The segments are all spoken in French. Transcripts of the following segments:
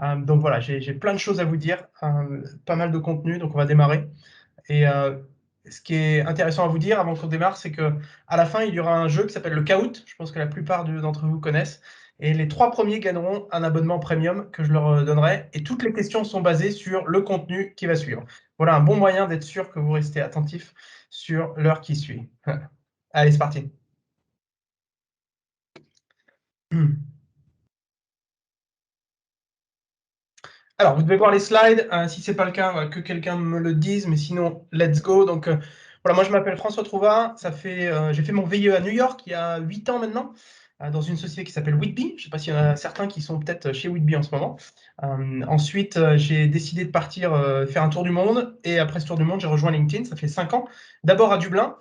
Donc voilà, j'ai plein de choses à vous dire, pas mal de contenu, donc on va démarrer. Et ce qui est intéressant à vous dire avant qu'on démarre, c'est qu'à la fin, il y aura un jeu qui s'appelle le Kahoot. Je pense que la plupart d'entre vous connaissent. Et les 3 premiers gagneront un abonnement premium que je leur donnerai. Et toutes les questions sont basées sur le contenu qui va suivre. Voilà un bon moyen d'être sûr que vous restez attentif sur l'heure qui suit. Allez, c'est parti. Alors, vous devez voir les slides. Si ce n'est pas le cas, que quelqu'un me le dise, mais sinon, let's go. Donc, voilà, moi, je m'appelle François Trouvat. J'ai fait mon VIE à New York il y a 8 ans maintenant, dans une société qui s'appelle Whitby. Je ne sais pas s'il y en a certains qui sont peut-être chez Whitby en ce moment. Ensuite, j'ai décidé de partir faire un tour du monde. Et après ce tour du monde, j'ai rejoint LinkedIn. Ça fait 5 ans. D'abord à Dublin.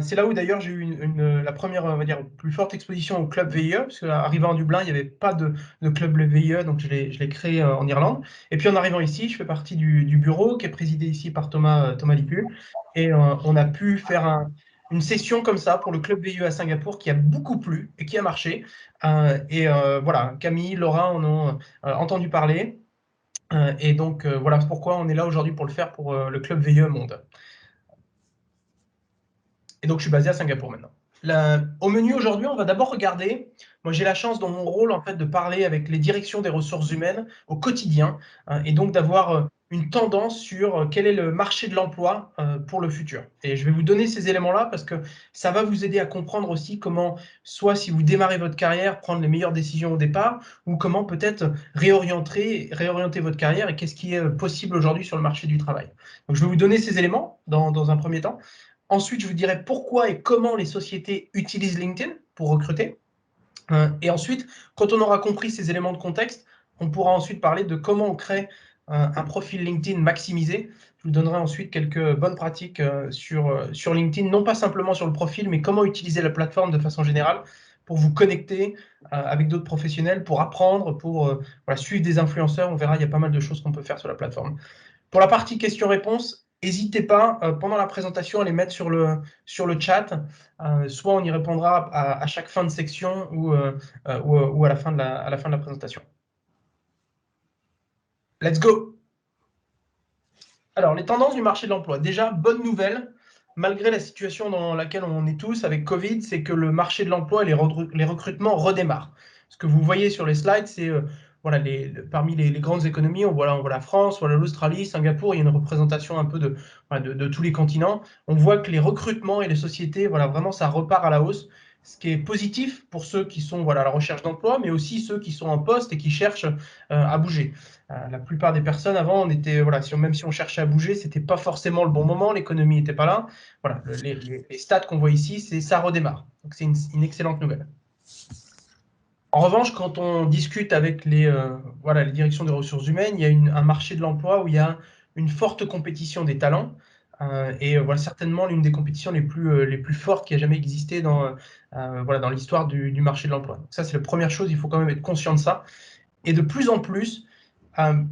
C'est là où d'ailleurs j'ai eu la première, on va dire, plus forte exposition au club VIE, parce qu'arrivant à Dublin, il n'y avait pas de club VIE, donc je l'ai créé en Irlande. Et puis en arrivant ici, je fais partie du bureau qui est présidé ici par Thomas Lipu. Et on a pu faire une session comme ça pour le club VIE à Singapour qui a beaucoup plu et qui a marché. Voilà, Camille, Laura en ont entendu parler. Et donc voilà pourquoi on est là aujourd'hui pour le faire pour le club VIE Monde. Et donc, je suis basé à Singapour maintenant. Au menu aujourd'hui, on va d'abord regarder. Moi, j'ai la chance dans mon rôle en fait de parler avec les directions des ressources humaines au quotidien et donc d'avoir une tendance sur quel est le marché de l'emploi pour le futur. Et je vais vous donner ces éléments-là parce que ça va vous aider à comprendre aussi comment, soit si vous démarrez votre carrière, prendre les meilleures décisions au départ, ou comment peut-être réorienter votre carrière et qu'est-ce qui est possible aujourd'hui sur le marché du travail. Donc, je vais vous donner ces éléments dans un premier temps. Ensuite, je vous dirai pourquoi et comment les sociétés utilisent LinkedIn pour recruter. Et ensuite, quand on aura compris ces éléments de contexte, on pourra ensuite parler de comment on crée un profil LinkedIn maximisé. Je vous donnerai ensuite quelques bonnes pratiques sur LinkedIn, non pas simplement sur le profil, mais comment utiliser la plateforme de façon générale pour vous connecter avec d'autres professionnels, pour apprendre, pour suivre des influenceurs. On verra, il y a pas mal de choses qu'on peut faire sur la plateforme. Pour la partie questions-réponses, n'hésitez pas pendant la présentation à les mettre sur le chat. Soit on y répondra à chaque fin de section ou à la fin de la présentation. Let's go! Alors, les tendances du marché de l'emploi. Déjà, bonne nouvelle, malgré la situation dans laquelle on est tous avec Covid, c'est que le marché de l'emploi et les recrutements redémarrent. Ce que vous voyez sur les slides, c'est voilà, parmi les grandes économies, on voit la France, on voit l'Australie, Singapour, il y a une représentation un peu de tous les continents. On voit que les recrutements et les sociétés, voilà, vraiment, ça repart à la hausse, ce qui est positif pour ceux qui sont à la recherche d'emploi, mais aussi ceux qui sont en poste et qui cherchent à bouger. La plupart des personnes avant, on était, voilà, même si on cherchait à bouger, c'était pas forcément le bon moment, l'économie n'était pas là. Voilà, les stats qu'on voit ici, c'est ça redémarre. Donc c'est une excellente nouvelle. En revanche, quand on discute avec les directions des ressources humaines, il y a un marché de l'emploi où il y a une forte compétition des talents. Voilà, certainement l'une des compétitions les plus fortes qui a jamais existé dans l'histoire du marché de l'emploi. Donc ça, c'est la première chose, il faut quand même être conscient de ça. Et de plus en plus,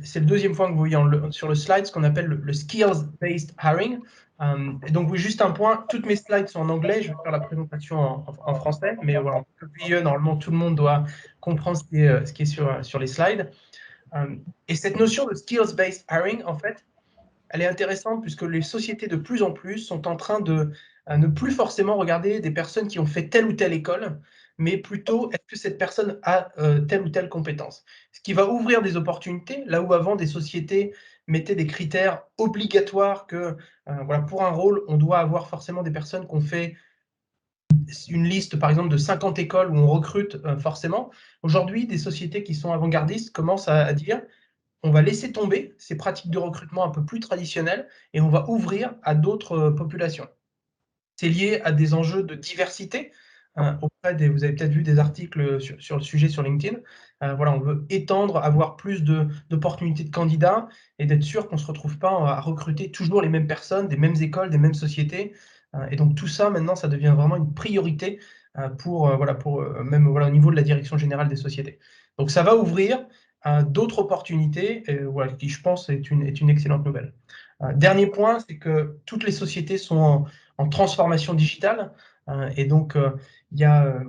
c'est le deuxième point que vous voyez sur le slide, ce qu'on appelle le skills-based hiring. Et donc, oui, juste un point, toutes mes slides sont en anglais, je vais faire la présentation en français, mais voilà, normalement, tout le monde doit comprendre ce qui est sur les slides. Et cette notion de skills-based hiring, en fait, elle est intéressante puisque les sociétés de plus en plus sont en train de ne plus forcément regarder des personnes qui ont fait telle ou telle école, mais plutôt est-ce que cette personne a telle ou telle compétence. Ce qui va ouvrir des opportunités, là où avant des sociétés mettaient des critères obligatoires que voilà, pour un rôle, on doit avoir forcément des personnes qui ont fait une liste, par exemple, de 50 écoles où on recrute forcément. Aujourd'hui, des sociétés qui sont avant-gardistes commencent à dire on va laisser tomber ces pratiques de recrutement un peu plus traditionnelles et on va ouvrir à d'autres populations. C'est lié à des enjeux de diversité. Vous avez peut-être vu des articles sur le sujet sur LinkedIn. Voilà, on veut étendre, avoir plus d'opportunités de candidats et d'être sûr qu'on ne se retrouve pas à recruter toujours les mêmes personnes, des mêmes écoles, des mêmes sociétés. Et donc tout ça, maintenant, ça devient vraiment une priorité même au niveau de la direction générale des sociétés. Donc ça va ouvrir d'autres opportunités, qui je pense est une excellente nouvelle. Dernier point, c'est que toutes les sociétés sont en transformation digitale. Et donc, il y a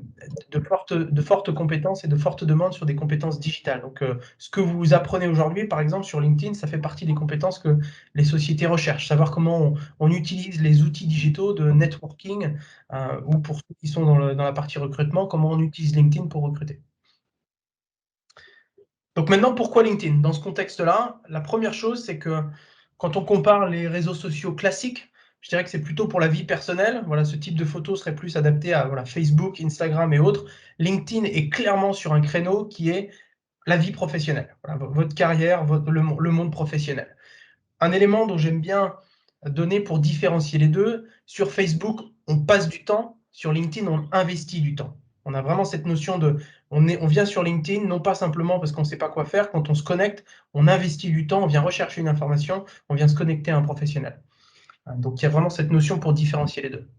de fortes compétences et de fortes demandes sur des compétences digitales. Donc, ce que vous apprenez aujourd'hui, par exemple, sur LinkedIn, ça fait partie des compétences que les sociétés recherchent. Savoir comment on utilise les outils digitaux de networking, ou pour ceux qui sont dans la partie recrutement, comment on utilise LinkedIn pour recruter. Donc maintenant, pourquoi LinkedIn? Dans ce contexte-là, la première chose, c'est que quand on compare les réseaux sociaux classiques, je dirais que c'est plutôt pour la vie personnelle. Voilà, ce type de photo serait plus adapté à voilà, Facebook, Instagram et autres. LinkedIn est clairement sur un créneau qui est la vie professionnelle. Voilà, votre carrière, le monde professionnel. Un élément dont j'aime bien donner pour différencier les deux, sur Facebook, on passe du temps, sur LinkedIn, on investit du temps. On a vraiment cette notion de, on vient sur LinkedIn, non pas simplement parce qu'on ne sait pas quoi faire, quand on se connecte, on investit du temps, on vient rechercher une information, on vient se connecter à un professionnel. Donc il y a vraiment cette notion pour différencier les deux.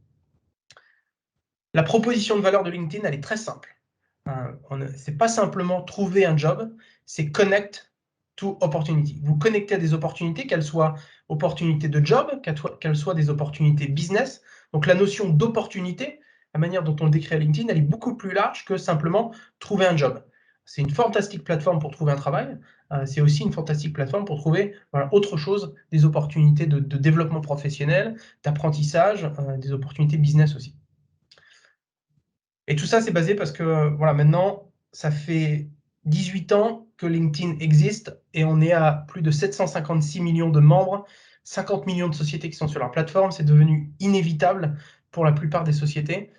La proposition de valeur de LinkedIn, elle est très simple. Ce n'est pas simplement trouver un job, c'est connect to opportunity. Vous connectez à des opportunités, qu'elles soient opportunités de job, qu'elles soient des opportunités business. Donc la notion d'opportunité, la manière dont on le décrit à LinkedIn, elle est beaucoup plus large que simplement trouver un job. C'est une fantastique plateforme pour trouver un travail. C'est aussi une fantastique plateforme pour trouver autre chose, des opportunités de développement professionnel, d'apprentissage, des opportunités business aussi. Et tout ça, c'est basé parce que voilà, maintenant, ça fait 18 ans que LinkedIn existe et on est à plus de 756 millions de membres, 50 millions de sociétés qui sont sur leur plateforme. C'est devenu inévitable pour la plupart des sociétés.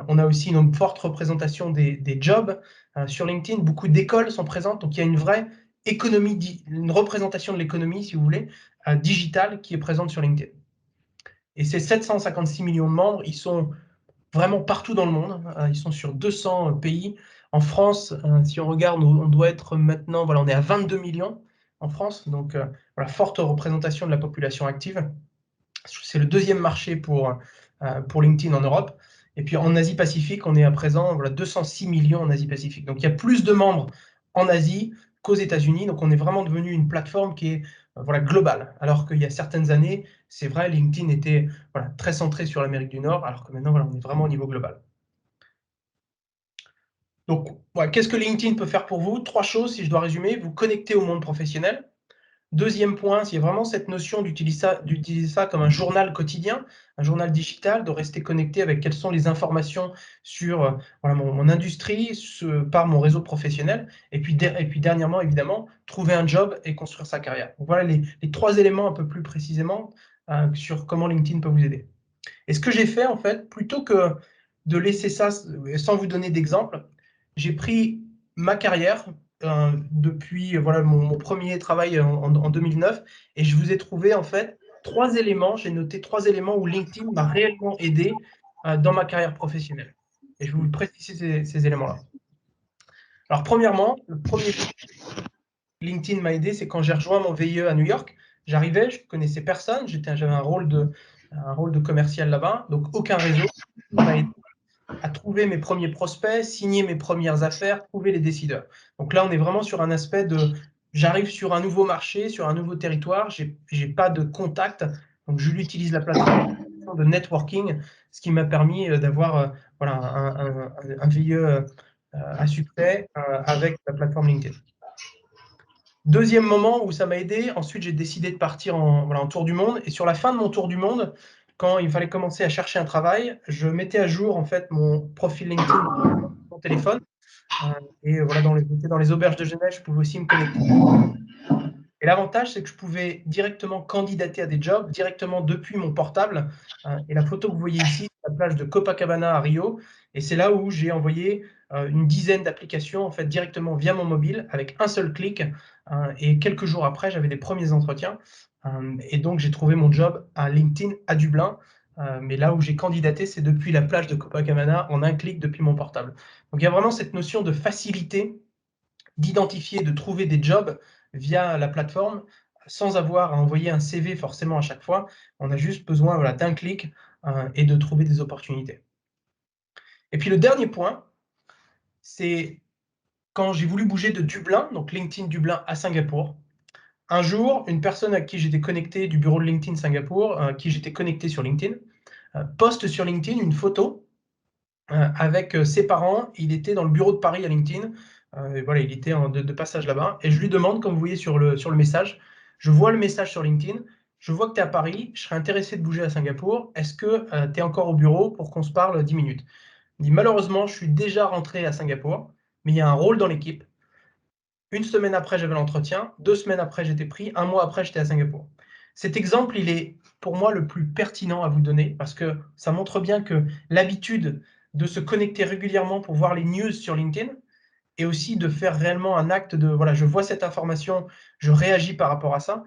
On a aussi une forte représentation des jobs sur LinkedIn. Beaucoup d'écoles sont présentes, donc il y a une vraie économie, une représentation de l'économie, si vous voulez, digitale qui est présente sur LinkedIn. Et ces 756 millions de membres, ils sont vraiment partout dans le monde. Ils sont sur 200 pays. En France, si on regarde, on doit être maintenant, voilà, on est à 22 millions en France. Donc, voilà, forte représentation de la population active. C'est le deuxième marché pour LinkedIn en Europe. Et puis en Asie-Pacifique, on est à présent voilà, 206 millions en Asie-Pacifique. Donc il y a plus de membres en Asie qu'aux États-Unis. Donc on est vraiment devenu une plateforme qui est voilà, globale. Alors qu'il y a certaines années, c'est vrai, LinkedIn était voilà, très centré sur l'Amérique du Nord, alors que maintenant, voilà, on est vraiment au niveau global. Donc, voilà, qu'est-ce que LinkedIn peut faire pour vous? 3 choses, si je dois résumer. Vous connecter au monde professionnel. Deuxième point, c'est vraiment cette notion d'utiliser ça comme un journal quotidien, un journal digital, de rester connecté avec quelles sont les informations sur voilà, mon industrie, par mon réseau professionnel. Et puis dernièrement, évidemment, trouver un job et construire sa carrière. Donc, voilà les 3 éléments un peu plus précisément sur comment LinkedIn peut vous aider. Et ce que j'ai fait, en fait, plutôt que de laisser ça sans vous donner d'exemple, j'ai pris ma carrière depuis voilà, mon premier travail en 2009 et je vous ai trouvé, en fait, 3 éléments. J'ai noté 3 éléments où LinkedIn m'a réellement aidé dans ma carrière professionnelle. Et je vais vous préciser ces éléments-là. Alors, premièrement, le premier point LinkedIn m'a aidé, c'est quand j'ai rejoint mon VIE à New York. J'arrivais, je connaissais personne, j'avais un rôle de commercial là-bas, donc aucun réseau. Ça m'a aidé à trouver mes premiers prospects, signer mes premières affaires, trouver les décideurs. Donc là, on est vraiment sur un aspect de j'arrive sur un nouveau marché, sur un nouveau territoire, j'ai pas de contact, donc je l'utilise la plateforme de networking, ce qui m'a permis d'avoir voilà, un VIE à succès avec la plateforme LinkedIn. Deuxième moment où ça m'a aidé, ensuite j'ai décidé de partir en tour du monde. Et sur la fin de mon tour du monde, quand il fallait commencer à chercher un travail, je mettais à jour en fait mon profil LinkedIn sur mon téléphone. Et voilà, j'étais dans les auberges de jeunesse, je pouvais aussi me connecter. Et l'avantage, c'est que je pouvais directement candidater à des jobs, directement depuis mon portable. Et la photo que vous voyez ici, c'est la plage de Copacabana à Rio. Et c'est là où j'ai envoyé une dizaine d'applications en fait, directement via mon mobile, avec un seul clic. Et quelques jours après, j'avais des premiers entretiens. Et donc, j'ai trouvé mon job à LinkedIn à Dublin. Mais là où j'ai candidaté, c'est depuis la plage de Copacabana, en un clic depuis mon portable. Donc, il y a vraiment cette notion de facilité d'identifier, de trouver des jobs via la plateforme sans avoir à envoyer un CV forcément à chaque fois. On a juste besoin voilà, d'un clic et de trouver des opportunités. Et puis le dernier point, c'est quand j'ai voulu bouger de Dublin, donc LinkedIn Dublin à Singapour. Un jour, une personne à qui j'étais connecté du bureau de LinkedIn Singapour, à qui j'étais connecté sur LinkedIn, poste sur LinkedIn une photo avec ses parents. Il était dans le bureau de Paris à LinkedIn. Voilà, il était de passage là-bas. Et je lui demande, comme vous voyez sur le message, je vois le message sur LinkedIn, je vois que tu es à Paris, je serais intéressé de bouger à Singapour. Est-ce que tu es encore au bureau pour qu'on se parle 10 minutes? Il dit, malheureusement, je suis déjà rentré à Singapour, mais il y a un rôle dans l'équipe. Une semaine après, j'avais l'entretien. 2 semaines après, j'étais pris. 1 mois après, j'étais à Singapour. Cet exemple, il est pour moi le plus pertinent à vous donner parce que ça montre bien que l'habitude de se connecter régulièrement pour voir les news sur LinkedIn et aussi de faire réellement un acte de voilà, je vois cette information, je réagis par rapport à ça.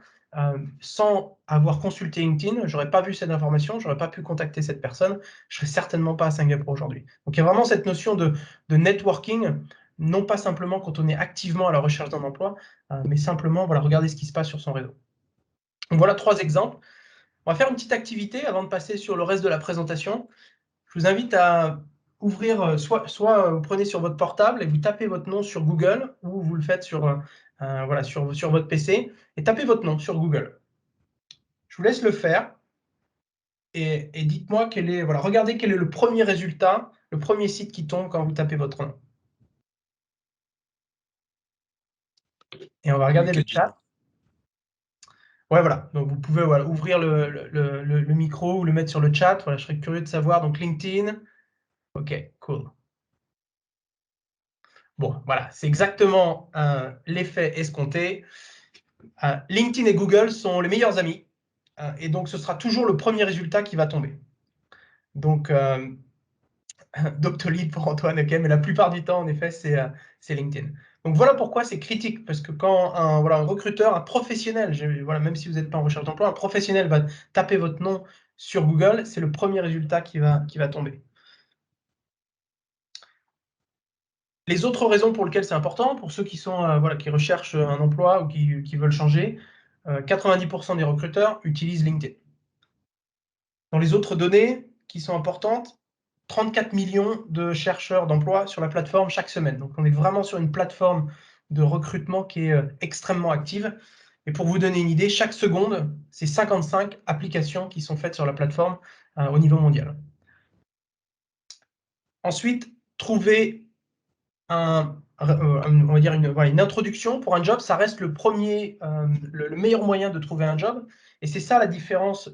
Sans avoir consulté LinkedIn, j'aurais pas vu cette information, j'aurais pas pu contacter cette personne, je serais certainement pas à Singapour aujourd'hui. Donc il y a vraiment cette notion de networking, non pas simplement quand on est activement à la recherche d'un emploi, mais simplement voilà, regarder ce qui se passe sur son réseau. Donc voilà 3 exemples. On va faire une petite activité avant de passer sur le reste de la présentation. Je vous invite à ouvrir, soit vous prenez sur votre portable et vous tapez votre nom sur Google, ou vous le faites voilà, sur votre PC, et tapez votre nom sur Google. Je vous laisse le faire et dites-moi voilà, regardez quel est le premier résultat, le premier site qui tombe quand vous tapez votre nom. Et on va regarder le chat. Ouais, voilà. Donc vous pouvez voilà, ouvrir le micro ou le mettre sur le chat. Voilà, je serais curieux de savoir. Donc LinkedIn. OK, cool. Bon, voilà, c'est exactement l'effet escompté. LinkedIn et Google sont les meilleurs amis. Et donc, ce sera toujours le premier résultat qui va tomber. Donc, Doctolib pour Antoine, OK, mais la plupart du temps, en effet, c'est LinkedIn. Donc, voilà pourquoi c'est critique, parce que quand voilà, un recruteur, un professionnel, voilà, même si vous n'êtes pas en recherche d'emploi, un professionnel va taper votre nom sur Google, c'est le premier résultat qui va tomber. Les autres raisons pour lesquelles c'est important, pour ceux qui sont voilà, qui recherchent un emploi ou qui veulent changer, 90% des recruteurs utilisent LinkedIn. Dans les autres données qui sont importantes, 34 millions de chercheurs d'emploi sur la plateforme chaque semaine. Donc on est vraiment sur une plateforme de recrutement qui est extrêmement active. Et pour vous donner une idée, chaque seconde, c'est 55 applications qui sont faites sur la plateforme au niveau mondial. Ensuite, trouver on va dire une introduction pour un job, ça reste le meilleur moyen de trouver un job. Et c'est ça la différence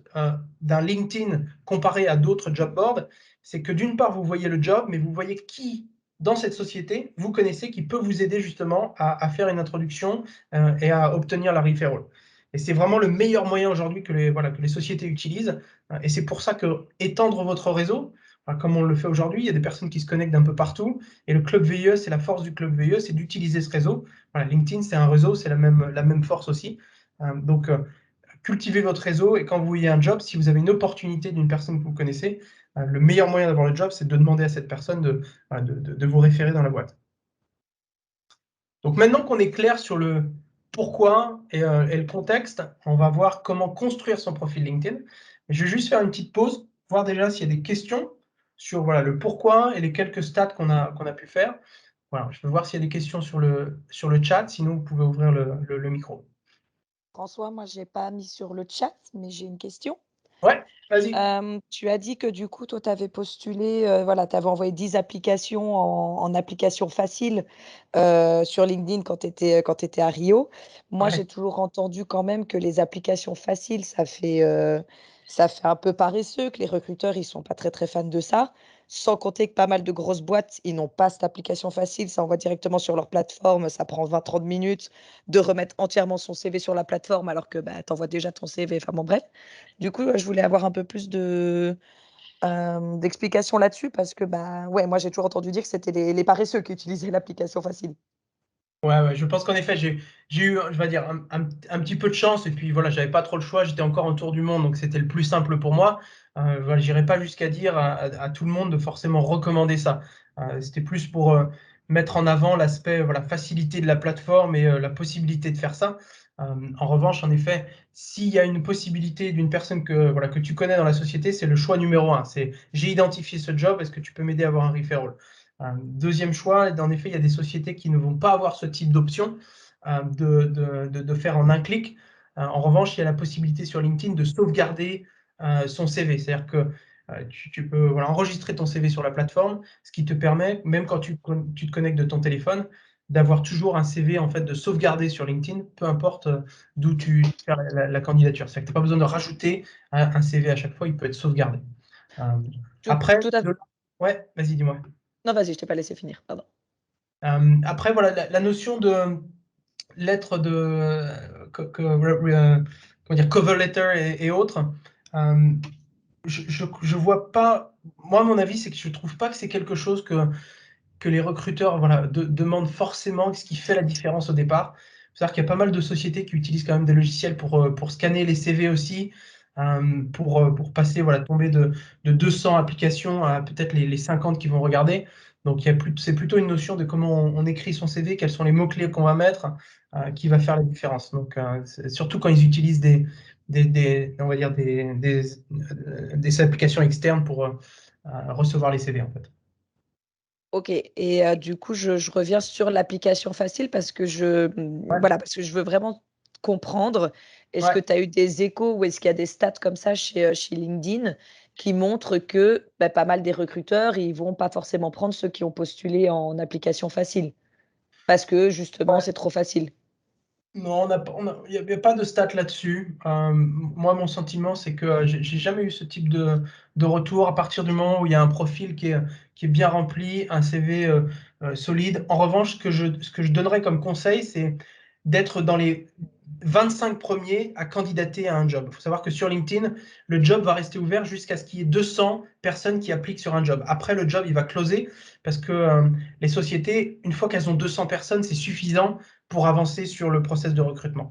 d'un LinkedIn comparé à d'autres job boards, c'est que d'une part, vous voyez le job, mais vous voyez qui, dans cette société, vous connaissez, qui peut vous aider justement à faire une introduction et à obtenir la referral. Et c'est vraiment le meilleur moyen aujourd'hui que les sociétés utilisent. Et c'est pour ça que étendre votre réseau, comme on le fait aujourd'hui, il y a des personnes qui se connectent d'un peu partout. Et le club VIE, c'est la force du club VIE, c'est d'utiliser ce réseau. Voilà, LinkedIn, c'est un réseau, c'est la même force aussi. Donc, cultivez votre réseau et quand vous voyez un job, si vous avez une opportunité d'une personne que vous connaissez, le meilleur moyen d'avoir le job, c'est de demander à cette personne de vous référer dans la boîte. Donc maintenant qu'on est clair sur le pourquoi et le contexte, on va voir comment construire son profil LinkedIn. Je vais juste faire une petite pause, voir déjà s'il y a des questions sur voilà, le pourquoi et les quelques stats qu'on a pu faire. Voilà, je vais voir s'il y a des questions sur le chat, sinon vous pouvez ouvrir le micro. François, moi, j'ai pas mis sur le chat, mais j'ai une question. Ouais, vas-y. Tu as dit que du coup, toi, tu avais postulé, voilà, tu avais envoyé 10 applications en application facile, sur LinkedIn quand tu étais à Rio. Moi, Ouais. j'ai toujours entendu quand même que les applications faciles, ça fait un peu paresseux, que les recruteurs, ils sont pas très, très fans de ça. Sans compter que pas mal de grosses boîtes, ils n'ont pas cette application facile, ça envoie directement sur leur plateforme, ça prend 20-30 minutes de remettre entièrement son CV sur la plateforme alors que, bah, tu envoies déjà ton CV, enfin bon bref. Du coup, je voulais avoir un peu plus d'explications là-dessus parce que, bah, ouais, moi j'ai toujours entendu dire que c'était les paresseux qui utilisaient l'application facile. Ouais, ouais, je pense qu'en effet, j'ai eu, je vais dire, un petit peu de chance et puis voilà, j'avais pas trop le choix, j'étais encore en tour du monde, donc c'était le plus simple pour moi. Voilà, j'irai pas jusqu'à dire à tout le monde de forcément recommander ça. C'était plus pour mettre en avant l'aspect voilà, facilité de la plateforme et la possibilité de faire ça. En revanche, en effet, s'il y a une possibilité d'une personne voilà, que tu connais dans la société, c'est le choix numéro un. C'est j'ai identifié ce job, est-ce que tu peux m'aider à avoir un referral? Deuxième choix, en effet, il y a des sociétés qui ne vont pas avoir ce type d'option de faire en un clic. En revanche, il y a la possibilité sur LinkedIn de sauvegarder son CV. C'est-à-dire que Tu peux voilà, enregistrer ton CV sur la plateforme, ce qui te permet, même quand tu te connectes de ton téléphone, d'avoir toujours un CV en fait de sauvegarder sur LinkedIn, peu importe d'où tu fais la candidature. C'est-à-dire que tu n'as pas besoin de rajouter un CV à chaque fois, il peut être sauvegardé. Après, Tout à fait. ouais, vas-y, dis-moi. Non, vas-y, je t'ai pas laissé finir, pardon. Après, voilà, la notion de lettres de comment dire, cover letter et autres, je vois pas. Moi, mon avis, c'est que je trouve pas que c'est quelque chose que les recruteurs voilà, demandent forcément, ce qui fait la différence au départ. C'est-à-dire qu'il y a pas mal de sociétés qui utilisent quand même des logiciels pour scanner les CV aussi, pour passer, voilà, tomber de 200 applications à peut-être les 50 qui vont regarder. Donc, c'est plutôt une notion de comment on écrit son CV, quels sont les mots-clés qu'on va mettre, qui va faire la différence. Donc, surtout quand ils utilisent on va dire des applications externes pour recevoir les CV, en fait. OK et du coup, je reviens sur l'application facile parce que Ouais, voilà, parce que je veux vraiment comprendre. Est-ce que ouais. tu as eu des échos ou est-ce qu'il y a des stats comme ça chez LinkedIn qui montrent que, bah, pas mal des recruteurs, ils vont pas forcément prendre ceux qui ont postulé en application facile? Parce que justement, Ouais. c'est trop facile? Non, il y a pas de stats là-dessus. Moi, mon sentiment, c'est que j'ai jamais eu ce type de retour à partir du moment où il y a un profil qui est bien rempli, un CV solide. En revanche, ce que je donnerais comme conseil, c'est d'être dans les 25 premiers à candidater à un job. Il faut savoir que sur LinkedIn, le job va rester ouvert jusqu'à ce qu'il y ait 200 personnes qui appliquent sur un job. Après, le job, il va closer parce que les sociétés, une fois qu'elles ont 200 personnes, c'est suffisant pour avancer sur le process de recrutement.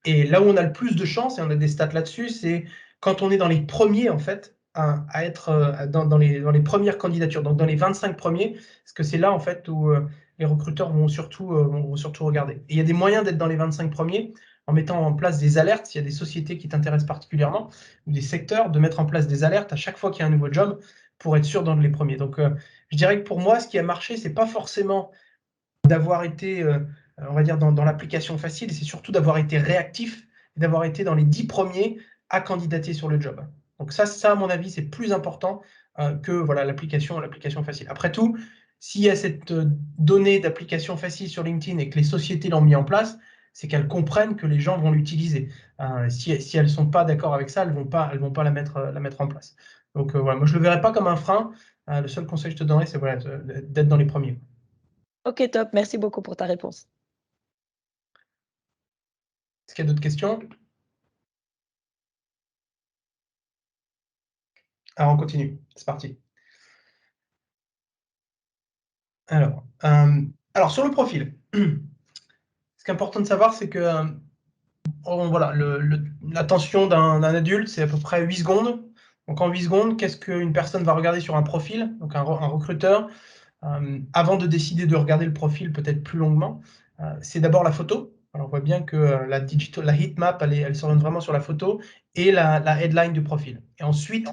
Et là où on a le plus de chance, et on a des stats là-dessus, c'est quand on est dans les premiers, en fait, à être dans les premières candidatures, donc dans les 25 premiers, parce que c'est là, en fait, où les recruteurs vont surtout regarder. Et il y a des moyens d'être dans les 25 premiers en mettant en place des alertes, s'il y a des sociétés qui t'intéressent particulièrement, ou des secteurs, de mettre en place des alertes à chaque fois qu'il y a un nouveau job pour être sûr dans les premiers. Donc, je dirais que pour moi, ce qui a marché, c'est pas forcément d'avoir été, on va dire, dans l'application facile, c'est surtout d'avoir été réactif et d'avoir été dans les 10 premiers à candidater sur le job. Donc ça à mon avis, c'est plus important que voilà, l'application facile. Après tout, s'il y a cette donnée d'application facile sur LinkedIn et que les sociétés l'ont mis en place, c'est qu'elles comprennent que les gens vont l'utiliser. Si elles ne sont pas d'accord avec ça, elles ne vont pas la mettre en place. Donc voilà, moi je ne le verrai pas comme un frein. Le seul conseil que je te donnerais, c'est voilà, d'être dans les premiers. OK, top. Merci beaucoup pour ta réponse. Est-ce qu'il y a d'autres questions? Alors, on continue. C'est parti. Alors sur le profil, ce qui est important de savoir, c'est que voilà, l'attention d'un adulte, c'est à peu près 8 secondes. Donc en 8 secondes, qu'est-ce qu'une personne va regarder sur un profil, donc un recruteur, avant de décider de regarder le profil peut-être plus longuement? C'est d'abord la photo. Alors, on voit bien que la heatmap, elle s'oriente vraiment sur la photo et la headline du profil. Et ensuite,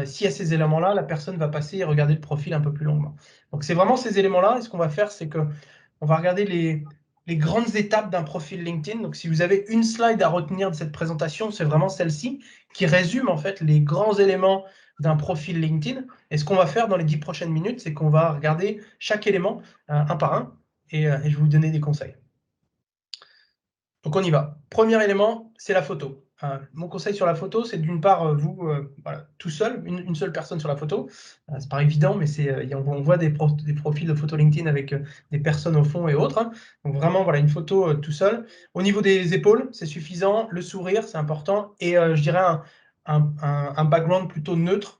s'il y a ces éléments-là, la personne va passer et regarder le profil un peu plus longuement. Donc, c'est vraiment ces éléments-là. Et ce qu'on va faire, c'est qu'on va regarder les grandes étapes d'un profil LinkedIn. Donc, si vous avez une slide à retenir de cette présentation, c'est vraiment celle-ci qui résume en fait les grands éléments d'un profil LinkedIn. Et ce qu'on va faire dans les 10 prochaines minutes, c'est qu'on va regarder chaque élément un par un et je vais vous donner des conseils. Donc on y va. Premier élément, c'est la photo. Mon conseil sur la photo, c'est d'une part, vous, voilà, tout seul, une seule personne sur la photo. C'est pas évident, mais on voit des profils de photo LinkedIn avec des personnes au fond et autres, hein. Donc vraiment, voilà, une photo tout seul. Au niveau des épaules, c'est suffisant. Le sourire, c'est important. Et je dirais un background plutôt neutre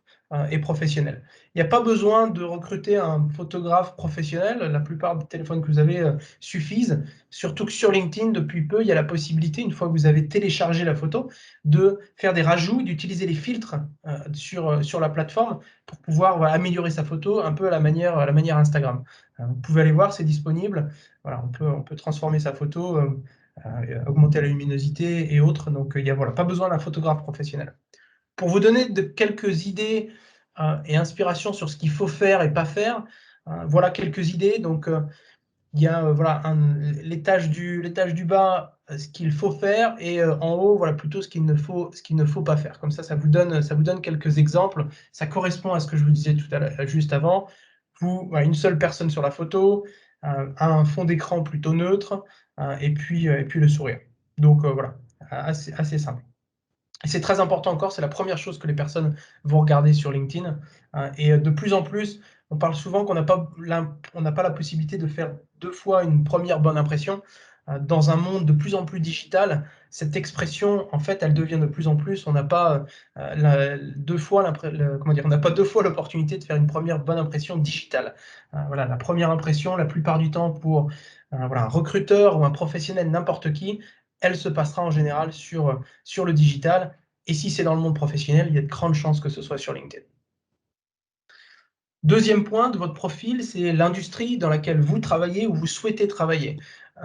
et professionnel. Il n'y a pas besoin de recruter un photographe professionnel. La plupart des téléphones que vous avez suffisent. Surtout que sur LinkedIn, depuis peu, il y a la possibilité, une fois que vous avez téléchargé la photo, de faire des rajouts, d'utiliser les filtres sur la plateforme pour pouvoir voilà, améliorer sa photo un peu à la manière Instagram. Vous pouvez aller voir, c'est disponible. Voilà, on peut transformer sa photo, augmenter la luminosité et autres. Donc, il n'y a voilà, pas besoin d'un photographe professionnel. Pour vous donner quelques idées et inspirations sur ce qu'il faut faire et pas faire, voilà quelques idées. Donc, il y a voilà, l'étage du bas, ce qu'il faut faire, et en haut, voilà, plutôt ce qu'il ne faut pas faire. Comme ça vous donne quelques exemples. Ça correspond à ce que je vous disais tout à l'heure, juste avant. Voilà, une seule personne sur la photo, un fond d'écran plutôt neutre, et puis le sourire. Donc voilà, assez simple. Et c'est très important encore, c'est la première chose que les personnes vont regarder sur LinkedIn. Et de plus en plus, on parle souvent qu'on n'a pas la possibilité de faire 2 fois une première bonne impression. Dans un monde de plus en plus digital, cette expression, en fait, elle devient de plus en plus, on n'a pas 2 fois on n'a pas 2 fois l'opportunité de faire une première bonne impression digitale. Voilà, la première impression, la plupart du temps pour voilà, un recruteur ou un professionnel, n'importe qui, elle se passera en général sur le digital. Et si c'est dans le monde professionnel, il y a de grandes chances que ce soit sur LinkedIn. Deuxième point de votre profil, c'est l'industrie dans laquelle vous travaillez ou vous souhaitez travailler.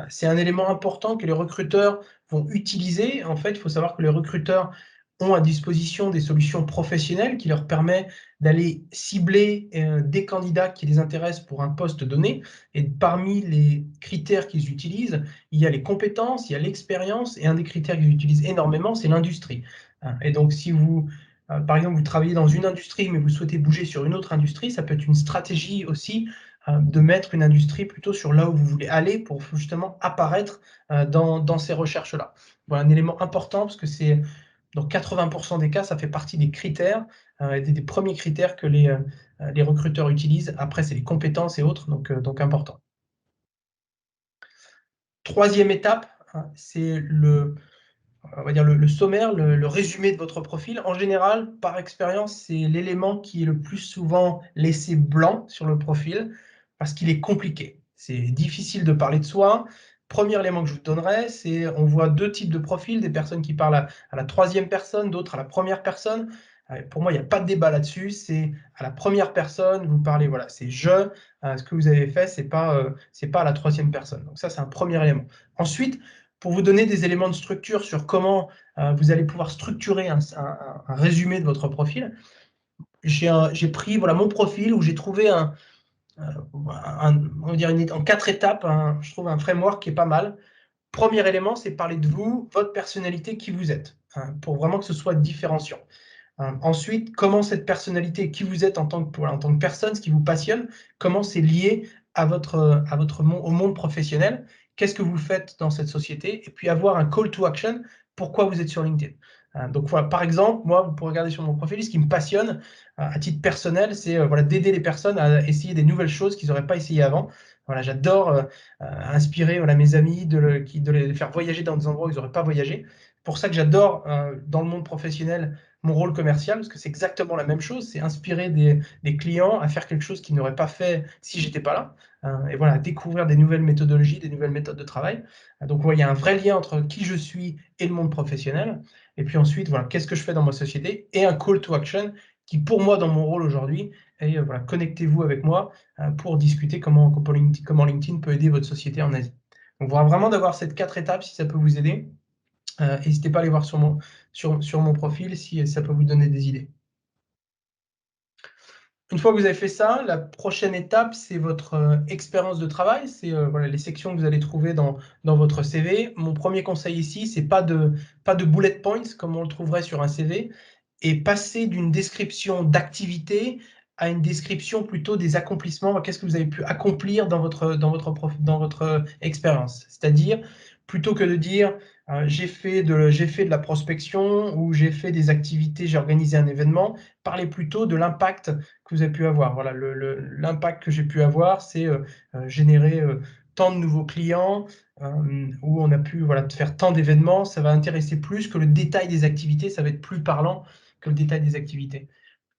C'est un élément important que les recruteurs vont utiliser. En fait, il faut savoir que les recruteurs ont à disposition des solutions professionnelles qui leur permettent d'aller cibler des candidats qui les intéressent pour un poste donné. Et parmi les critères qu'ils utilisent, il y a les compétences, il y a l'expérience, et un des critères qu'ils utilisent énormément, c'est l'industrie. Et donc, si vous par exemple, vous travaillez dans une industrie, mais vous souhaitez bouger sur une autre industrie, ça peut être une stratégie aussi de mettre une industrie plutôt sur là où vous voulez aller pour justement apparaître dans ces recherches-là. Voilà un élément important parce que c'est dans 80% des cas, ça fait partie des critères, des premiers critères que les recruteurs utilisent. Après, c'est les compétences et autres, donc important. Troisième étape, c'est on va dire le sommaire, le résumé de votre profil. En général, par expérience, c'est l'élément qui est le plus souvent laissé blanc sur le profil parce qu'il est compliqué. C'est difficile de parler de soi. Premier élément que je vous donnerai, c'est on voit 2 types de profils, des personnes qui parlent à la 3e personne, d'autres à la 1re personne. Pour moi, il n'y a pas de débat là-dessus. C'est à la 1re personne, vous parlez, voilà, c'est je, ce que vous avez fait, c'est pas à la 3e personne. Donc ça, c'est un premier élément. Ensuite, pour vous donner des éléments de structure sur comment vous allez pouvoir structurer un résumé de votre profil, j'ai pris voilà, mon profil où j'ai trouvé on va dire en 4 étapes, je trouve un framework qui est pas mal. Premier élément, c'est parler de vous, votre personnalité, qui vous êtes, pour vraiment que ce soit différenciant. Ensuite, comment cette personnalité, qui vous êtes en tant que personne, ce qui vous passionne, comment c'est lié au monde professionnel, qu'est-ce que vous faites dans cette société, et puis avoir un call to action, pourquoi vous êtes sur LinkedIn. Donc voilà, par exemple, moi, vous pourrez regarder sur mon profil, ce qui me passionne à titre personnel, c'est voilà, d'aider les personnes à essayer des nouvelles choses qu'ils n'auraient pas essayé avant. Voilà, j'adore inspirer voilà, mes amis, de les faire voyager dans des endroits où ils n'auraient pas voyagé. C'est pour ça que j'adore, dans le monde professionnel, mon rôle commercial, parce que c'est exactement la même chose, c'est inspirer des clients à faire quelque chose qu'ils n'auraient pas fait si j'étais pas là, et voilà, découvrir des nouvelles méthodologies, des nouvelles méthodes de travail. Donc il y a un vrai lien entre qui je suis et le monde professionnel. Et puis ensuite, voilà, qu'est-ce que je fais dans ma société, et un call to action qui, pour moi, dans mon rôle aujourd'hui, est voilà, connectez-vous avec moi pour discuter comment LinkedIn peut aider votre société en Asie. Donc voilà, vraiment d'avoir ces 4 étapes si ça peut vous aider. N'hésitez pas à aller voir sur mon profil si ça peut vous donner des idées. Une fois que vous avez fait ça, la prochaine étape, c'est votre expérience de travail. C'est voilà, les sections que vous allez trouver dans votre CV. Mon premier conseil ici, c'est pas de bullet points comme on le trouverait sur un CV, et passer d'une description d'activité à une description plutôt des accomplissements. Qu'est-ce que vous avez pu accomplir dans votre expérience? C'est-à-dire, plutôt que de dire j'ai fait de la prospection, ou j'ai fait des activités, j'ai organisé un événement, parlez plutôt de l'impact que vous avez pu avoir. Voilà, l'impact que j'ai pu avoir, c'est générer tant de nouveaux clients, où on a pu voilà, faire tant d'événements. Ça va intéresser plus que le détail des activités, ça va être plus parlant que le détail des activités.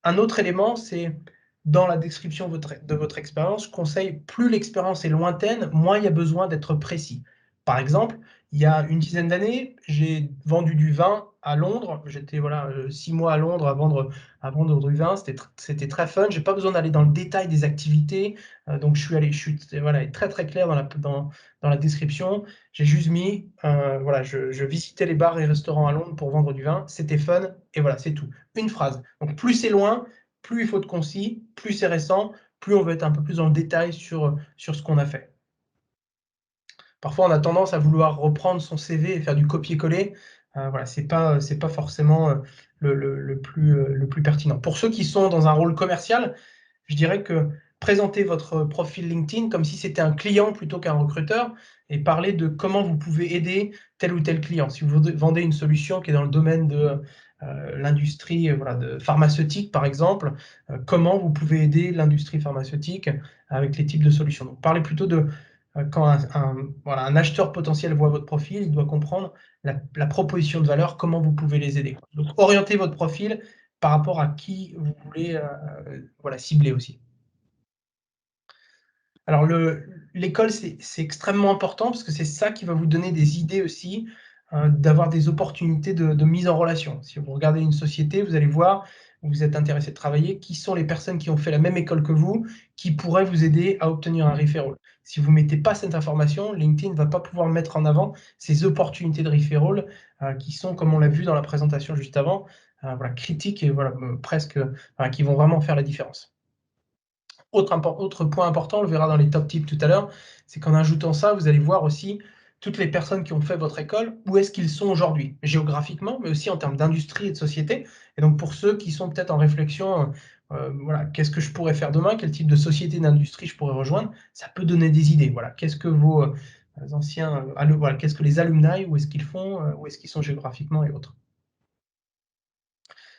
Un autre élément, c'est dans la description de votre expérience, je conseille, plus l'expérience est lointaine, moins il y a besoin d'être précis. Par exemple, il y a une dizaine d'années, j'ai vendu du vin à Londres. J'étais voilà, 6 mois à Londres à vendre du vin. C'était très fun. Je n'ai pas besoin d'aller dans le détail des activités. Donc je suis voilà, très très clair dans la description. J'ai juste mis, voilà, je visitais les bars et restaurants à Londres pour vendre du vin. C'était fun, et voilà, c'est tout. Une phrase. Donc plus c'est loin, plus il faut de concis, plus c'est récent, plus on veut être un peu plus dans le détail sur ce qu'on a fait. Parfois, on a tendance à vouloir reprendre son CV et faire du copier-coller. Voilà, c'est pas forcément, le plus pertinent. Pour ceux qui sont dans un rôle commercial, je dirais que présenter votre profil LinkedIn comme si c'était un client plutôt qu'un recruteur et parler de comment vous pouvez aider tel ou tel client. Si vous vendez une solution qui est dans le domaine de, l'industrie, voilà, de pharmaceutique par exemple, comment vous pouvez aider l'industrie pharmaceutique avec les types de solutions. Donc parlez plutôt de, quand voilà, un acheteur potentiel voit votre profil, il doit comprendre la proposition de valeur, comment vous pouvez les aider. Donc orientez votre profil par rapport à qui vous voulez, voilà, cibler aussi. Alors l'école, c'est extrêmement important parce que c'est ça qui va vous donner des idées aussi, d'avoir des opportunités de mise en relation. Si vous regardez une société, vous allez voir, où vous êtes intéressé de travailler, qui sont les personnes qui ont fait la même école que vous, qui pourraient vous aider à obtenir un referral. Si vous ne mettez pas cette information, LinkedIn ne va pas pouvoir mettre en avant ces opportunités de referral, qui sont, comme on l'a vu dans la présentation juste avant, voilà, critiques et voilà, presque, qui vont vraiment faire la différence. Autre point important, on le verra dans les top tips tout à l'heure, c'est qu'en ajoutant ça, vous allez voir aussi toutes les personnes qui ont fait votre école, où est-ce qu'ils sont aujourd'hui? Géographiquement, mais aussi en termes d'industrie et de société. Et donc pour ceux qui sont peut-être en réflexion, voilà: «Qu'est-ce que je pourrais faire demain? Quel type de société, d'industrie je pourrais rejoindre?» Ça peut donner des idées, voilà. Qu'est-ce que vos, anciens, voilà, qu'est-ce que les alumni, où est-ce qu'ils font, où est-ce qu'ils sont géographiquement et autres.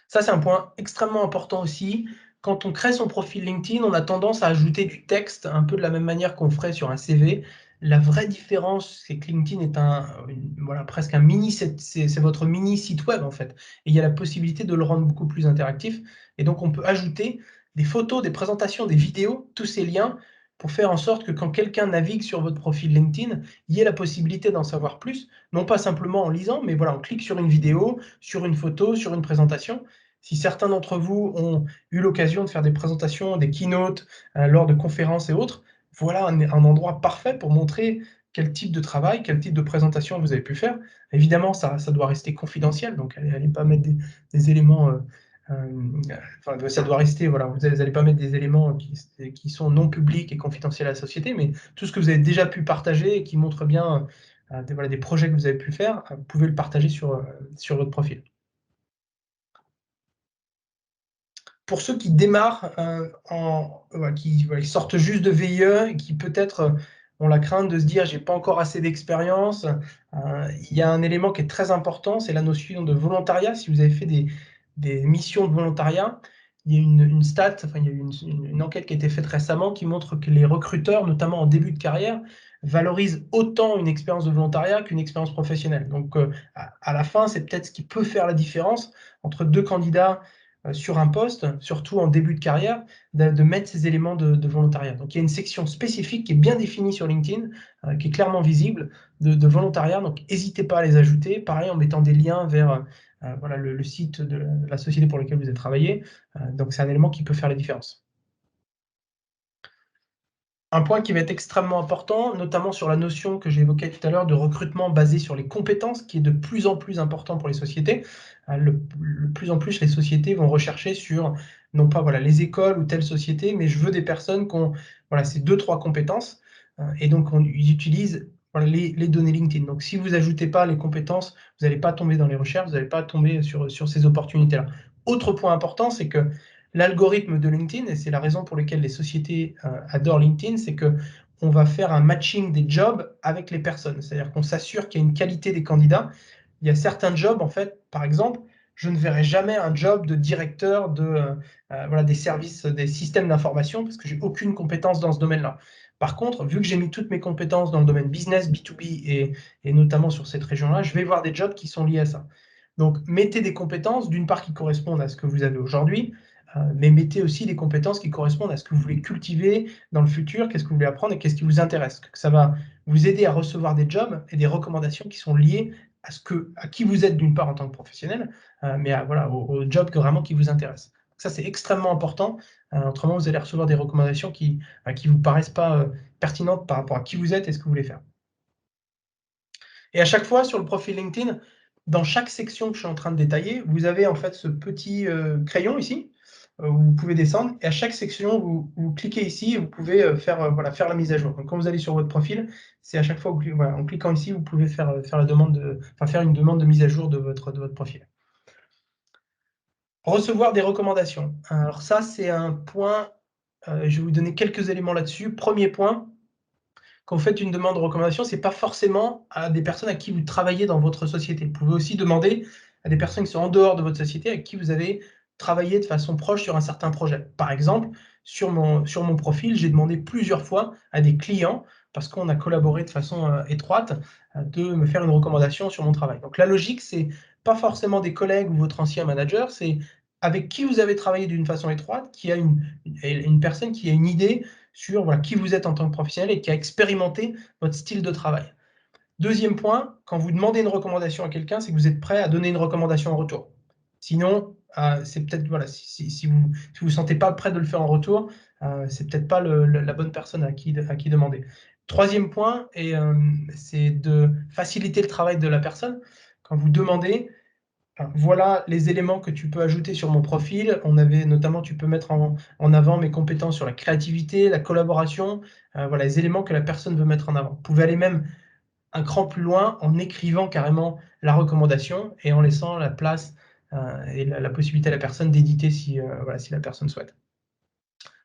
Ça, c'est un point extrêmement important aussi. Quand on crée son profil LinkedIn, on a tendance à ajouter du texte un peu de la même manière qu'on ferait sur un CV. La vraie différence, c'est que LinkedIn est voilà, presque un mini, c'est votre mini site web en fait. Et il y a la possibilité de le rendre beaucoup plus interactif. Et donc, on peut ajouter des photos, des présentations, des vidéos, tous ces liens pour faire en sorte que quand quelqu'un navigue sur votre profil LinkedIn, il y ait la possibilité d'en savoir plus, non pas simplement en lisant, mais voilà, on clique sur une vidéo, sur une photo, sur une présentation. Si certains d'entre vous ont eu l'occasion de faire des présentations, des keynotes, lors de conférences et autres, voilà un endroit parfait pour montrer quel type de travail, quel type de présentation vous avez pu faire. Évidemment, ça doit rester confidentiel, donc allez pas mettre des éléments, enfin, ça doit rester, voilà, vous allez pas mettre des éléments qui sont non publics et confidentiels à la société, mais tout ce que vous avez déjà pu partager et qui montre bien, voilà, des projets que vous avez pu faire, vous pouvez le partager sur votre profil. Pour ceux qui démarrent, voilà, qui sortent juste de VIE et qui peut-être, ont la crainte de se dire: «J'ai pas encore assez d'expérience», il y a un élément qui est très important, c'est la notion de volontariat. Si vous avez fait des missions de volontariat, il y a une stat, enfin, il y a eu une enquête qui a été faite récemment qui montre que les recruteurs, notamment en début de carrière, valorisent autant une expérience de volontariat qu'une expérience professionnelle. Donc, à la fin, c'est peut-être ce qui peut faire la différence entre 2 candidats sur un poste, surtout en début de carrière, de mettre ces éléments de volontariat. Donc il y a une section spécifique qui est bien définie sur LinkedIn, qui est clairement visible, de volontariat, donc n'hésitez pas à les ajouter. Pareil, en mettant des liens vers, voilà, le site de la société pour laquelle vous avez travaillé, donc c'est un élément qui peut faire la différence. Un point qui va être extrêmement important, notamment sur la notion que j'évoquais tout à l'heure de recrutement basé sur les compétences, qui est de plus en plus important pour les sociétés. De plus en plus, les sociétés vont rechercher sur, non pas voilà, les écoles ou telle société, mais je veux des personnes qui ont voilà, ces 2-3 compétences. Et donc, ils utilisent voilà, les données LinkedIn. Donc, si vous n'ajoutez pas les compétences, vous n'allez pas tomber dans les recherches, vous n'allez pas tomber sur ces opportunités-là. Autre point important, c'est que l'algorithme de LinkedIn, et c'est la raison pour laquelle les sociétés adorent LinkedIn, c'est qu'on va faire un matching des jobs avec les personnes. C'est-à-dire qu'on s'assure qu'il y a une qualité des candidats. Il y a certains jobs, en fait, par exemple, je ne verrai jamais un job de directeur voilà, des services, des systèmes d'information, parce que j'ai aucune compétence dans ce domaine-là. Par contre, vu que j'ai mis toutes mes compétences dans le domaine business, B2B et notamment sur cette région-là, je vais voir des jobs qui sont liés à ça. Donc, mettez des compétences, d'une part, qui correspondent à ce que vous avez aujourd'hui, mais mettez aussi des compétences qui correspondent à ce que vous voulez cultiver dans le futur, qu'est-ce que vous voulez apprendre et qu'est-ce qui vous intéresse. Que ça va vous aider à recevoir des jobs et des recommandations qui sont liées à qui vous êtes d'une part en tant que professionnel, mais voilà, au job vraiment qui vous intéresse. Ça, c'est extrêmement important. Autrement, vous allez recevoir des recommandations qui ne vous paraissent pas pertinentes par rapport à qui vous êtes et ce que vous voulez faire. Et à chaque fois, sur le profil LinkedIn, dans chaque section que je suis en train de détailler, vous avez en fait ce petit crayon ici où vous pouvez descendre, et à chaque section, vous cliquez ici et vous pouvez faire, voilà, faire la mise à jour. Donc, quand vous allez sur votre profil, c'est à chaque fois, voilà, en cliquant ici, vous pouvez faire la demande faire une demande de mise à jour de votre profil. Recevoir des recommandations. Alors ça, c'est un point, je vais vous donner quelques éléments là-dessus. Premier point, quand vous faites une demande de recommandation, ce n'est pas forcément à des personnes à qui vous travaillez dans votre société. Vous pouvez aussi demander à des personnes qui sont en dehors de votre société, avec qui vous avez travaillé de façon proche sur un certain projet. Par exemple, sur mon profil, j'ai demandé plusieurs fois à des clients, parce qu'on a collaboré de façon étroite, de me faire une recommandation sur mon travail. Donc la logique, c'est pas forcément des collègues ou votre ancien manager, c'est avec qui vous avez travaillé d'une façon étroite, qui a une personne qui a une idée sur voilà, qui vous êtes en tant que professionnel et qui a expérimenté votre style de travail. Deuxième point, quand vous demandez une recommandation à quelqu'un, c'est que vous êtes prêt à donner une recommandation en retour. Sinon, c'est peut-être, voilà, si vous ne vous sentez pas prêt de le faire en retour, c'est peut-être pas la bonne personne à qui demander. Troisième point, c'est de faciliter le travail de la personne. Quand vous demandez, voilà les éléments que tu peux ajouter sur mon profil. On avait notamment, tu peux mettre en avant mes compétences sur la créativité, la collaboration, voilà les éléments que la personne veut mettre en avant. Vous pouvez aller même un cran plus loin en écrivant carrément la recommandation et en laissant la place et la possibilité à la personne d'éditer si, voilà, si la personne souhaite.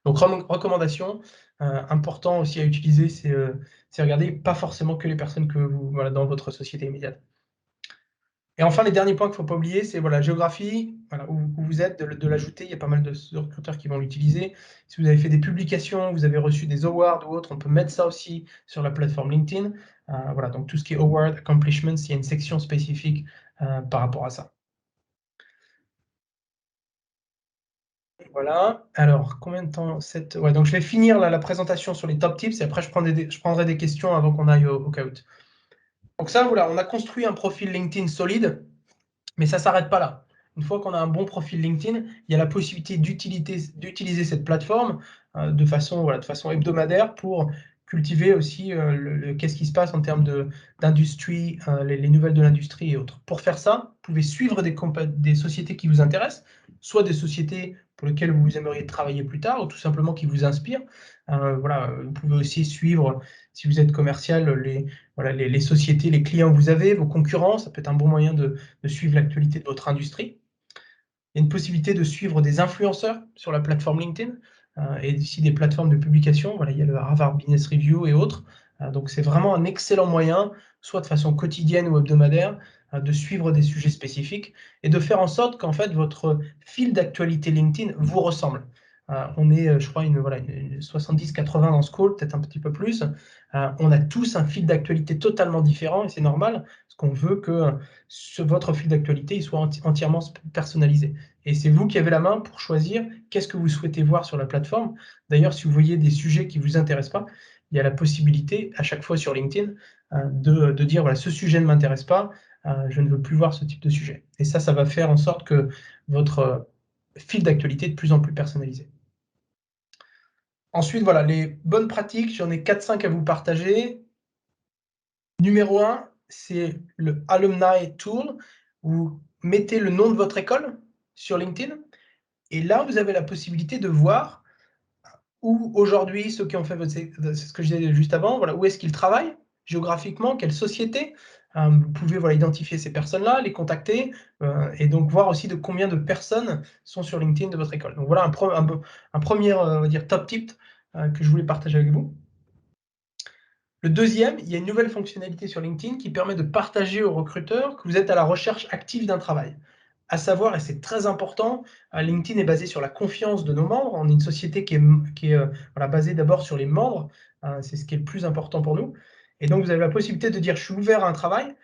Donc recommandation, important aussi à utiliser, c'est regarder pas forcément que les personnes que vous, voilà, dans votre société immédiate. Et enfin, les derniers points qu'il ne faut pas oublier, c'est voilà, géographie, voilà, où vous êtes, de l'ajouter. Il y a pas mal de recruteurs qui vont l'utiliser. Si vous avez fait des publications, vous avez reçu des awards ou autres, on peut mettre ça aussi sur la plateforme LinkedIn. Voilà, donc tout ce qui est award, accomplishments, il y a une section spécifique par rapport à ça. Voilà. Alors, combien de temps ouais, donc je vais finir la présentation sur les top tips et après je prendrai des questions avant qu'on aille au caout. Donc ça, voilà, on a construit un profil LinkedIn solide. Mais ça ne s'arrête pas là. Une fois qu'on a un bon profil LinkedIn, il y a la possibilité d'utiliser cette plateforme de façon hebdomadaire pour cultiver aussi qu'est-ce qui se passe en termes d'industrie, les nouvelles de l'industrie et autres. Pour faire ça, vous pouvez suivre des sociétés qui vous intéressent, soit des sociétés pour lesquelles vous aimeriez travailler plus tard, ou tout simplement qui vous inspirent. Voilà, vous pouvez aussi suivre, si vous êtes commercial, les sociétés, les clients que vous avez, vos concurrents. Ça peut être un bon moyen de suivre l'actualité de votre industrie. Il y a une possibilité de suivre des influenceurs sur la plateforme LinkedIn et ici des plateformes de publication. Voilà, il y a le Harvard Business Review et autres. Donc, c'est vraiment un excellent moyen, soit de façon quotidienne ou hebdomadaire, de suivre des sujets spécifiques et de faire en sorte qu'en fait, votre fil d'actualité LinkedIn vous ressemble. On est, je crois, voilà, 70-80 dans ce call, peut-être un petit peu plus. On a tous un fil d'actualité totalement différent et c'est normal, parce qu'on veut que votre fil d'actualité soit entièrement personnalisé. Et c'est vous qui avez la main pour choisir qu'est-ce que vous souhaitez voir sur la plateforme. D'ailleurs, si vous voyez des sujets qui ne vous intéressent pas, il y a la possibilité, à chaque fois sur LinkedIn, de dire, voilà, ce sujet ne m'intéresse pas, je ne veux plus voir ce type de sujet. Et ça va faire en sorte que votre fil d'actualité est de plus en plus personnalisé. Ensuite, voilà, les bonnes pratiques, j'en ai 4-5 à vous partager. Numéro 1, c'est le Alumni Tool. Vous mettez le nom de votre école sur LinkedIn et là, vous avez la possibilité de voir où aujourd'hui, ceux qui ont fait c'est ce que je disais juste avant, voilà, où est-ce qu'ils travaillent géographiquement, quelle société. Vous pouvez voilà, identifier ces personnes-là, les contacter et donc voir aussi de combien de personnes sont sur LinkedIn de votre école. Donc voilà un premier on va dire, top tip que je voulais partager avec vous. Le deuxième, il y a une nouvelle fonctionnalité sur LinkedIn qui permet de partager aux recruteurs que vous êtes à la recherche active d'un travail. À savoir, et c'est très important, LinkedIn est basé sur la confiance de nos membres. On est une société qui est voilà, basée d'abord sur les membres. C'est ce qui est le plus important pour nous. Et donc, vous avez la possibilité de dire « je suis ouvert à un travail »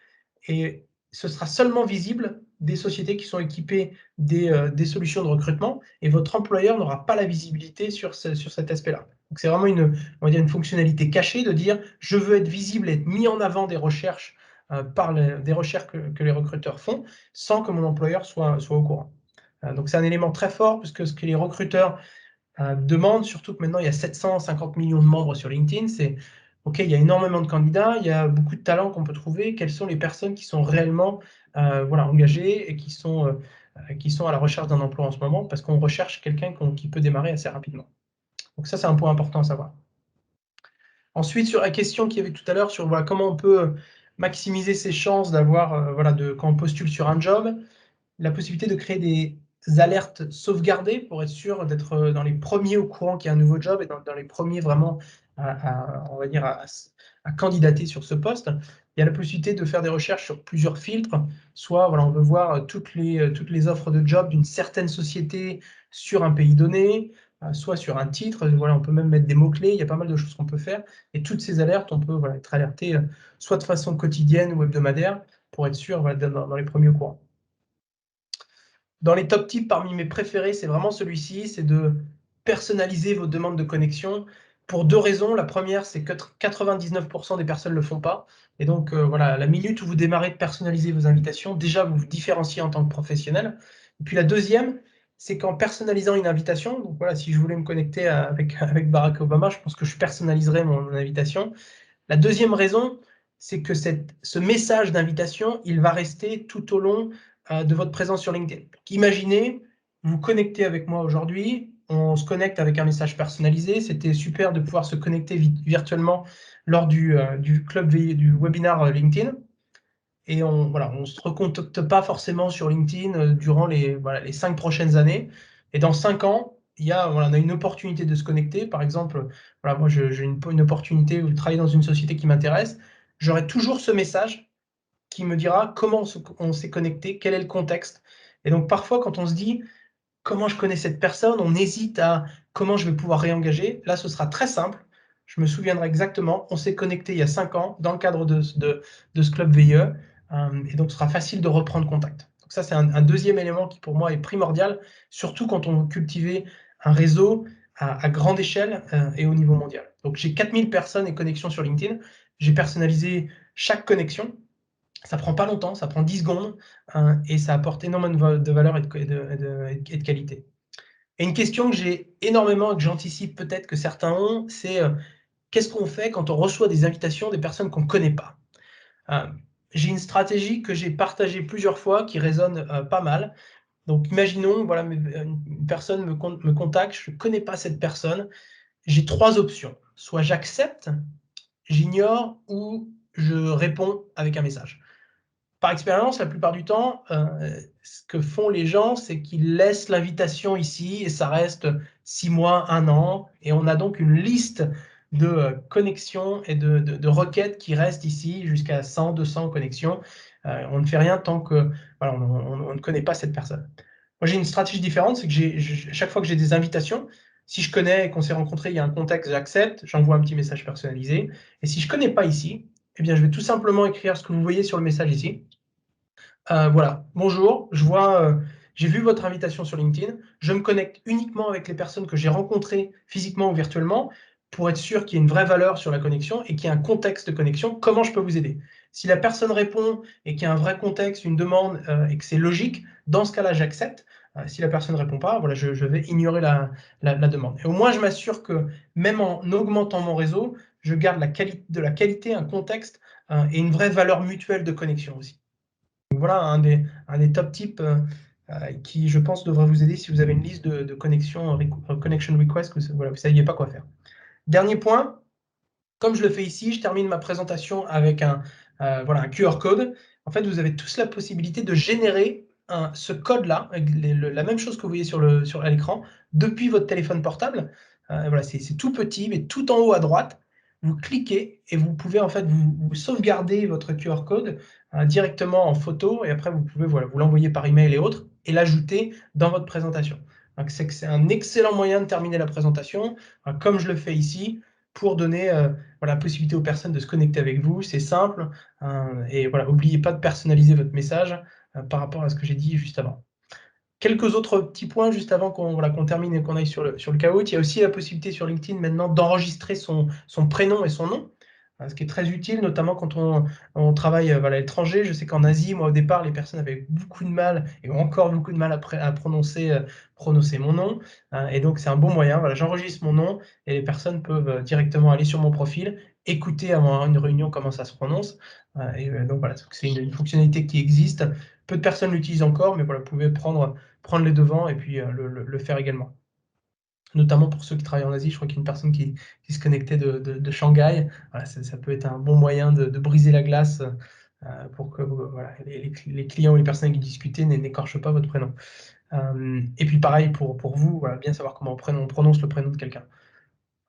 et ce sera seulement visible des sociétés qui sont équipées des solutions de recrutement et votre employeur n'aura pas la visibilité sur cet aspect-là. Donc, c'est vraiment on va dire une fonctionnalité cachée de dire « je veux être visible et être mis en avant des recherches des recherches que les recruteurs font sans que mon employeur soit au courant. » Donc, c'est un élément très fort puisque ce que les recruteurs demandent, surtout que maintenant il y a 750 millions de membres sur LinkedIn, c'est OK, il y a énormément de candidats, il y a beaucoup de talents qu'on peut trouver. Quelles sont les personnes qui sont réellement voilà, engagées et qui sont qui sont à la recherche d'un emploi en ce moment, parce qu'on recherche quelqu'un qui peut démarrer assez rapidement. Donc ça, c'est un point important à savoir. Ensuite, sur la question qu'il y avait tout à l'heure sur voilà, comment on peut maximiser ses chances d'avoir, voilà, quand on postule sur un job, la possibilité de créer des alertes sauvegardées pour être sûr d'être dans les premiers au courant qu'il y a un nouveau job et dans les premiers vraiment on va dire à candidater sur ce poste. Il y a la possibilité de faire des recherches sur plusieurs filtres. Soit voilà, on veut voir toutes les offres de job d'une certaine société sur un pays donné, soit sur un titre. Voilà, on peut même mettre des mots-clés. Il y a pas mal de choses qu'on peut faire. Et toutes ces alertes, on peut voilà, être alerté soit de façon quotidienne ou hebdomadaire pour être sûr voilà, dans les premiers au courant. Dans les top tips, parmi mes préférés, c'est vraiment celui-ci, c'est de personnaliser vos demandes de connexion pour 2 raisons. La première, c'est que 99% des personnes ne le font pas. Et donc, voilà, la minute où vous démarrez de personnaliser vos invitations, déjà, vous vous différenciez en tant que professionnel. Et puis la deuxième, c'est qu'en personnalisant une invitation, donc voilà, si je voulais me connecter avec Barack Obama, je pense que je personnaliserais mon invitation. La deuxième raison, c'est que ce message d'invitation, il va rester tout au long de votre présence sur LinkedIn. Donc, imaginez, vous vous connectez avec moi aujourd'hui, on se connecte avec un message personnalisé. C'était super de pouvoir se connecter virtuellement lors du club du webinar LinkedIn. Et on ne se recontacte pas forcément sur LinkedIn durant les 5 prochaines années. Et dans 5 ans, on a une opportunité de se connecter. Par exemple, voilà, moi, j'ai une opportunité de travailler dans une société qui m'intéresse. J'aurai toujours ce message qui me dira comment on s'est connecté, quel est le contexte. Et donc, parfois, quand on se dit comment je connais cette personne, on hésite à comment je vais pouvoir réengager. Là, ce sera très simple. Je me souviendrai exactement. On s'est connecté il y a 5 ans dans le cadre de ce club VIE. Et donc, ce sera facile de reprendre contact. Donc ça, c'est un deuxième élément qui, pour moi, est primordial, surtout quand on veut cultiver un réseau à grande échelle et au niveau mondial. Donc, j'ai 4000 personnes et connexions sur LinkedIn. J'ai personnalisé chaque connexion. Ça prend pas longtemps, ça prend 10 secondes et ça apporte énormément de valeur et de qualité. Et une question que j'ai énormément et que j'anticipe peut-être que certains ont, c'est qu'est-ce qu'on fait quand on reçoit des invitations des personnes qu'on ne connaît pas? J'ai une stratégie que j'ai partagée plusieurs fois qui résonne pas mal. Donc imaginons, voilà, une personne me contacte, je ne connais pas cette personne. J'ai 3 options. Soit j'accepte, j'ignore ou je réponds avec un message. Par expérience, la plupart du temps, ce que font les gens, c'est qu'ils laissent l'invitation ici et ça reste 6 mois, 1 an et on a donc une liste de connexions et de requêtes qui restent ici jusqu'à 100, 200 connexions. On ne fait rien tant que voilà, on ne connaît pas cette personne. Moi, j'ai une stratégie différente, c'est que chaque fois que j'ai des invitations, si je connais et qu'on s'est rencontrés, il y a un contexte, j'accepte, j'envoie un petit message personnalisé. Et si je ne connais pas ici, eh bien, je vais tout simplement écrire ce que vous voyez sur le message ici. Voilà, bonjour, j'ai vu votre invitation sur LinkedIn. Je me connecte uniquement avec les personnes que j'ai rencontrées physiquement ou virtuellement pour être sûr qu'il y ait une vraie valeur sur la connexion et qu'il y ait un contexte de connexion. Comment je peux vous aider? Si la personne répond et qu'il y a un vrai contexte, une demande et que c'est logique, dans ce cas-là, j'accepte. Si la personne ne répond pas, voilà, je vais ignorer la demande. Et au moins, je m'assure que même en augmentant mon réseau, je garde de la qualité, un contexte et une vraie valeur mutuelle de connexion aussi. Donc voilà un des top tips qui, je pense, devrait vous aider si vous avez une liste de connexion request, que voilà, vous ne saviez pas quoi faire. Dernier point, comme je le fais ici, je termine ma présentation avec voilà, un QR code. En fait, vous avez tous la possibilité de générer ce code-là, la même chose que vous voyez à l'écran, depuis votre téléphone portable. Voilà, c'est tout petit, mais tout en haut à droite. Vous cliquez et vous pouvez en fait vous sauvegarder votre QR code directement en photo et après vous pouvez voilà, vous l'envoyer par email et autres et l'ajouter dans votre présentation. Donc c'est un excellent moyen de terminer la présentation, comme je le fais ici, pour donner voilà, la possibilité aux personnes de se connecter avec vous. C'est simple. Et voilà, n'oubliez pas de personnaliser votre message par rapport à ce que j'ai dit juste avant. Quelques autres petits points juste avant qu'on termine et qu'on aille sur le Kahoot. Il y a aussi la possibilité sur LinkedIn maintenant d'enregistrer son prénom et son nom, ce qui est très utile, notamment quand on travaille voilà, à l'étranger. Je sais qu'en Asie, moi au départ, les personnes avaient beaucoup de mal et ont encore beaucoup de mal à prononcer mon nom. Et donc c'est un bon moyen. Voilà, j'enregistre mon nom et les personnes peuvent directement aller sur mon profil écouter avant une réunion comment ça se prononce. Donc voilà, c'est une fonctionnalité qui existe. Peu de personnes l'utilisent encore, mais voilà, vous pouvez prendre les devants et puis le faire également. Notamment pour ceux qui travaillent en Asie, je crois qu'il y a une personne qui se connectait de Shanghai. Voilà, ça peut être un bon moyen de briser la glace pour que voilà, les clients ou les personnes qui discutaient n'écorchent pas votre prénom. Et puis pareil pour vous, voilà, bien savoir comment on prononce le prénom de quelqu'un.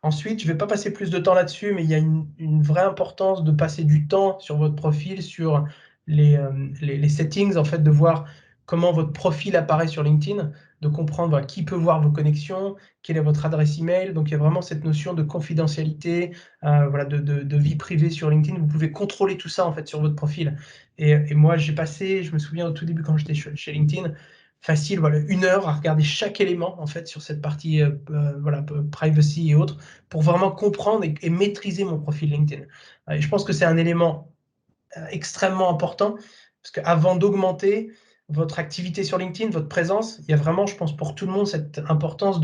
Ensuite, je ne vais pas passer plus de temps là-dessus, mais il y a une vraie importance de passer du temps sur votre profil, sur les settings, en fait, de voir comment votre profil apparaît sur LinkedIn, de comprendre voilà, qui peut voir vos connexions, quelle est votre adresse email. Donc, il y a vraiment cette notion de confidentialité, voilà, de vie privée sur LinkedIn. Vous pouvez contrôler tout ça, en fait, sur votre profil. Et moi, j'ai passé, je me souviens au tout début quand j'étais chez LinkedIn, facile, voilà, 1 heure à regarder chaque élément, en fait, sur cette partie voilà, privacy et autres, pour vraiment comprendre et maîtriser mon profil LinkedIn. Et je pense que c'est un élément extrêmement important, parce qu'avant d'augmenter votre activité sur LinkedIn, votre présence, il y a vraiment, je pense, pour tout le monde, cette importance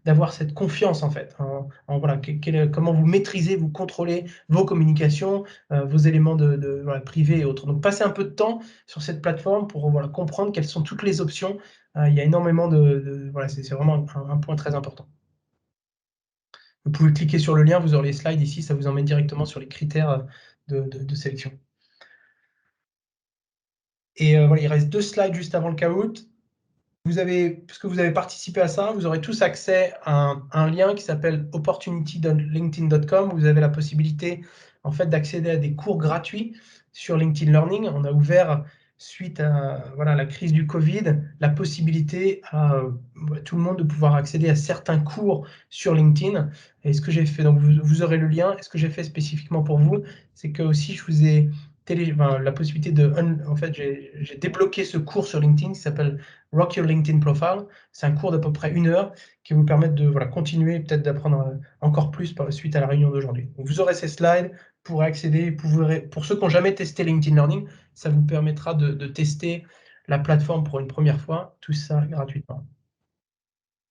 d'avoir cette confiance, en fait, voilà, comment vous maîtrisez, vous contrôlez vos communications, vos éléments voilà, privés et autres. Donc, passez un peu de temps sur cette plateforme pour voilà, comprendre quelles sont toutes les options. Il y a énormément voilà, c'est vraiment un point très important. Vous pouvez cliquer sur le lien, vous aurez les slides ici, ça vous emmène directement sur les critères de sélection. Et voilà, il reste 2 slides juste avant le caout. Puisque vous avez participé à ça, vous aurez tous accès à un lien qui s'appelle opportunity.linkedin.com. Vous avez la possibilité en fait d'accéder à des cours gratuits sur LinkedIn Learning. On a ouvert, suite à voilà, la crise du Covid, la possibilité à tout le monde de pouvoir accéder à certains cours sur LinkedIn. Et ce que j'ai fait, donc vous aurez le lien. Et ce que j'ai fait spécifiquement pour vous, c'est que aussi je vous ai la possibilité en fait, j'ai débloqué ce cours sur LinkedIn qui s'appelle Rock Your LinkedIn Profile. C'est un cours d'à peu près 1 heure qui vous permet de voilà, continuer, peut-être d'apprendre encore plus par la suite à la réunion d'aujourd'hui. Vous aurez ces slides pour accéder. Pour ceux qui n'ont jamais testé LinkedIn Learning, ça vous permettra de tester la plateforme pour une première fois, tout ça gratuitement.